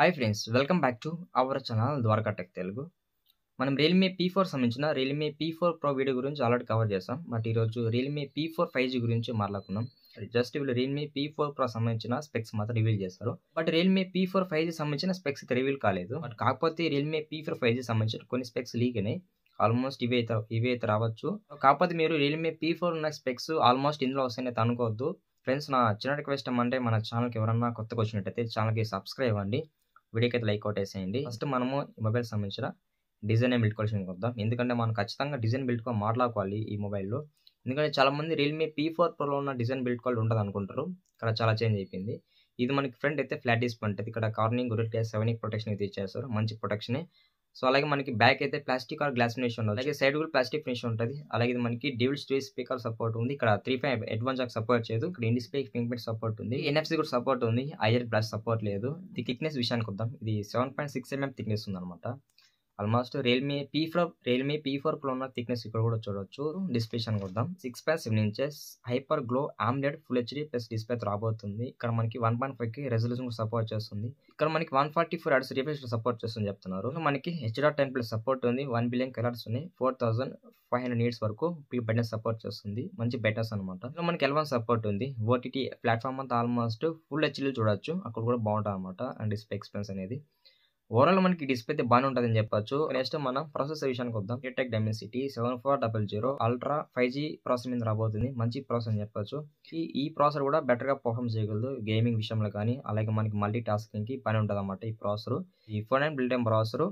Hi friends, welcome back to our channel Dwaraka tech Telugu. మనం Realme P4 సంబంధించిన Realme P4 Pro video గురించి already cover చేసాం. But ఈరోజు Realme P4 5G గురించి మాట్లాడుకుందాం. జస్ట్ వీళ్ళు రియల్మీ P4 Pro సంబంధించిన స్పెక్స్ మాత్రం రివీల్ చేస్తారు. బట్ రియల్మీ P4 5G సంబంధించిన స్పెక్స్ అయితే రివీల్ కాలేదు. బట్ కాకపోతే రియల్మీ P4 5G సంబంధించిన కొన్ని స్పెక్స్ లీక్ అయినాయి. ఆల్మోస్ట్ ఇవే అయితే రావచ్చు. కాకపోతే మీరు రియల్మీ P4 ఉన్న స్పెక్స్ ఆల్మోస్ట్ ఇందులో వస్తాయని అనుకోవద్దు. ఫ్రెండ్స్, నా చిన్న రిక్వెస్ట్ ఏమంటే మన ఛానల్కి ఎవరన్నా కొత్తగా వచ్చినట్టయితే ఛానల్కి సబ్స్క్రైబ్ అవ్వండి, వీడియోకి అయితే లైక్ కొట్టేసేయండి. ఫస్ట్ మనము ఈ మొబైల్ సంబంధించిన డిజైన్ బిల్డ్ క్వాలిఫికేషన్కి వద్దాం. ఎందుకంటే మనం ఖచ్చితంగా డిజైన్ బిల్డ్ క్వాలిటీ మాట్లాడుకోవాలి ఈ మొబైల్లో. ఎందుకంటే చాలామంది రియల్మీ P4 Proలో ఉన్న డిజైన్ బిల్డ్ క్వాలిటీ ఉంటుంది అనుకుంటారు. ఇక్కడ చాలా చేంజ్ అయిపోయింది. ఇది మనకి ఫ్రంట్ అయితే ఫ్లాట్ డిస్ప్లే ఉంటుంది. ఇక్కడ కార్నింగ్ గొరిల్లా 7 ప్రొటెక్షన్ అయితే ఇచ్చేస్తారు, మంచి ప్రొటెక్షనే. సో అలాగే మనకి బ్యాక్ అయితే ప్లాస్టిక్ ఆర్ గ్లాస్ ఫినిష్ ఉంటుంది. అలాగే సైడ్ కూడా ప్లాస్టిక్ ఫినిష్ ఉంటుంది. అలాగే ఇది మనకి డ్యూయల్ స్టేజ్ స్పీకర్ సపోర్ట్ ఉంది. ఇక్కడ 3.5 అడ్వాన్స్ జాక్ సపోర్ట్ చేయదు. ఇక్కడ in display finger print support ఉంది. NFC కూడా సపోర్ట్ ఉంది. IR ప్లస్ సపోర్ట్ లేదు. ఇది థిక్నెస్ విషయానికి వద్దాం. ఇది 7.6 mm థిక్నెస్ ఉంది అనమాట. ఆల్మోస్ట్ రియల్మీ P4 Pro ఉన్న థిక్నెస్ ఇక్కడ కూడా చూడవచ్చు. డిస్ప్లే విషయానికి వద్దాం. 6.7 inches hyper glow AMOLED full HD plus display రాబోతుంది. ఇక్కడ మనకి 1.5K రెజల్యూషన్ సపోర్ట్ చేస్తుంది. ఇక్కడ మనకి 144 Hz రిఫ్రెష్ సపోర్ట్ చేస్తుంది చెప్తున్నారు. మనకి H.10 ప్లస్ సపోర్ట్ ఉంది. 1 billion కలర్స్ ఉన్నాయి. 4500 nits వరకు బ్రైట్నెస్ సపోర్ట్ చేస్తుంది. మంచి బ్రైట్నెస్ అనమాట. మనకి L1 సపోర్ట్ ఉంది. OTT ప్లాట్ఫామ్ అంతా ఆల్మోస్ట్ ఫుల్ హెచ్డీ చూడొచ్చు. అక్కడ కూడా బాగుంటుంది అనమాట. అండ్ డిస్ప్లే ఎక్స్పెన్స్ అనేది ఓవరాల్ మనకి డిస్ప్లే అయితే బాగానే ఉంటుందని చెప్పొచ్చు. నెక్స్ట్ మనం ప్రాసెసర్ విషయానికి వద్దాం. MediaTek Dimensity 7400 ultra 5G processor మీద రాబోతుంది. మంచి ప్రాసెసర్ అని చెప్పొచ్చు. ఈ ప్రాసెసర్ కూడా బెటర్గా పర్ఫార్మ్ చేయగలదు గేమింగ్ విషయంలో కానీ. అలాగే మనకి మల్టీ టాస్కింగ్కి పని ఉంటుంది అనమాట ఈ ప్రాసెసర్. ఈ 4 బిల్డ్ టైమ్ ప్రాసెసర్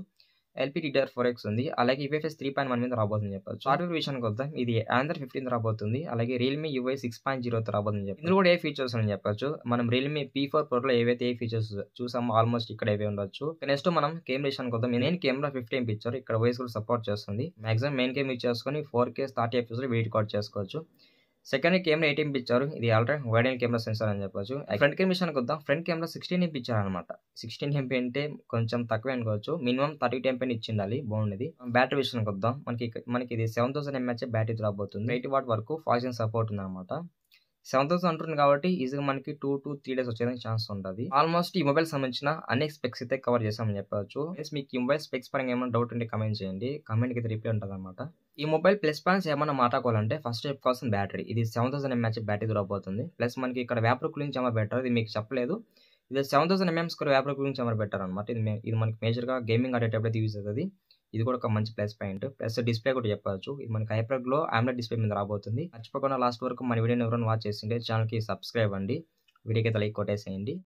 LPDDR4X ఉంది. అలాగే UFS 3.1 మీద రాబోతుంది చెప్పచ్చు. సాఫ్ట్వేర్ విషయానికి వద్దాం. ఇది Android 15 రాబోతుంది. అలాగే రియల్మీ UI 6.0 రాబోతుంది చెప్పచ్చు. ఇందులో కూడా ఏ ఫీచర్స్ అని చెప్పొచ్చు. మనం రియల్మీ P4 Proలో ఏవైతే ఏ ఫీచర్స్ చూసామో ఆల్మోస్ట్ ఇక్కడ ఏవే ఉండొచ్చు. నెక్స్ట్ మనం కెమెరా విషయానికి వద్దాం. మెయిన్ కెమెరా 50 MP ఇచ్చారు. ఇక్కడ వాయిస్ కూడా సపోర్ట్ చేస్తుంది. మాక్సిమం మెయిన్ కెమెరా యూజ్ చేసుకొని 4K 30 FPS వీడియో రికార్డ్ చేసుకోవచ్చు. సెకండ్ కెమెరా 8 MP ఇచ్చారు. ఇది ultra wide angle camera censor అని చెప్పొచ్చు. ఫ్రంట్ కెమెరా విషయానికి వద్దాం. ఫ్రంట్ కెమెరా 16 MP ఇచ్చారు అనమాట. 16 MP అంటే కొంచెం తక్కువే అనుకోవచ్చు. మినిమం 30 MP ఇచ్చిండాలి, బాగుండేది. బ్యాటరీ విషయానికి వద్దాం. మనకి ఇది 7000 mAh బ్యాటరీ రాబోతుంది. 80 వాట్ వరకు ఫాస్ట్ ఛార్జింగ్ సపోర్ట్ ఉంది అనమాట. 7000 అంటుంది కాబట్టి ఈజీగా మనకి 2 to 3 days వచ్చేదానికి ఛాన్స్ ఉంటుంది. ఆల్మోస్ట్ ఈ మొబైల్ సంబంధించిన అన్ని స్పెక్స్ అయితే కవర్ చేసామని చెప్పవచ్చు. మీకు ఈ మొబైల్ స్పెక్స్ పరంగా ఏమైనా డౌట్ ఉంటే కమెంట్ చేయండి. కమెంట్కి అయితే రిప్లై ఉంటుంది అనమాట. ఈ మొబైల్ ప్లస్ పాయింట్స్ ఏమైనా మాట్లాడుకోవాలంటే ఫస్ట్ చెప్పుకోవాల్సిన బ్యాటరీ. ఇది 7000 mAh బ్యాటరీ రాబోతుంది. ప్లస్ మనకి ఇక్కడ వేపర్ కూలింగ్ ఛాంబర్ పెట్టారు. ఇది మీకు చెప్పలేదు. ఇది 7000 mm వేపర్ కూలింగ్ ఛాంబర్ పెట్టారు అనమాట. ఇది మనకి మేజర్గా గేమింగ్ ఆడేటప్పుడు అయితే యూజ్ అవుతుంది. ఇది కూడా ఒక మంచి ప్లస్ పాయింట్. ప్లస్ డిస్ప్లే కూడా చెప్పవచ్చు. ఇది మనకి హైపర్ గ్లో AMOLED డిస్ప్లే మీద రాబోతుంది. మర్చిపోకుండా లాస్ట్ వరకు మన వీడియోని ఎవరైనా వాచ్ చేసింటే ఛానల్కి సబ్స్క్రైబ్ అండి, వీడియోకి అయితే లైక్ కొట్టేసేయండి.